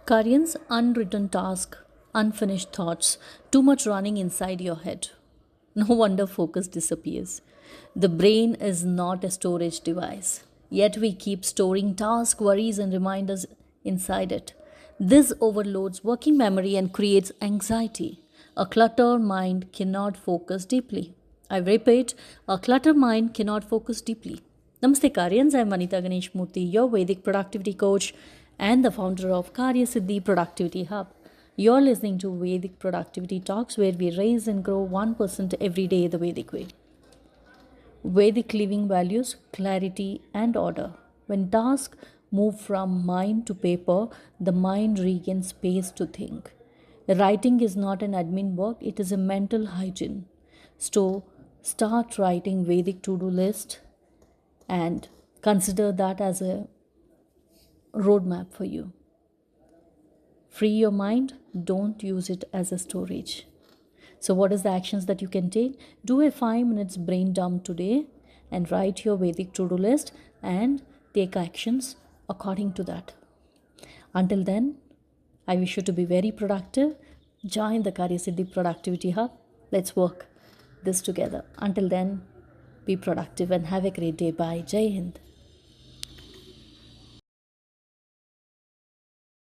Karyan's unwritten task, unfinished thoughts, too much running inside your head. No wonder focus disappears. The brain is not a storage device, yet we keep storing tasks, worries, and reminders inside it. This overloads working memory and creates anxiety. A cluttered mind cannot focus deeply. I repeat, a cluttered mind cannot focus deeply. Namaste Karyans, I'm Vanita Ganesh Murthy, your Vedic Productivity Coach and the founder of KaryaSiddi Productivity Hub. You're listening to Vedic Productivity Talks, where we raise and grow 1% every day the Vedic way. Vedic living values clarity and order. When tasks move from mind to paper, the mind regains space to think. Writing is not an admin work, it is a mental hygiene. So start writing Vedic to-do list and consider that as a roadmap for you. Free your mind, don't use it as a storage. So what is the actions that you can take? Do a 5 minutes brain dump today and write your Vedic to-do list and take actions according to that. Until then, I wish you to be very productive. Join the KaryaSiddi Productivity Hub. Let's work this together. Until then, be productive and have a great day. Bye. Jai Hind.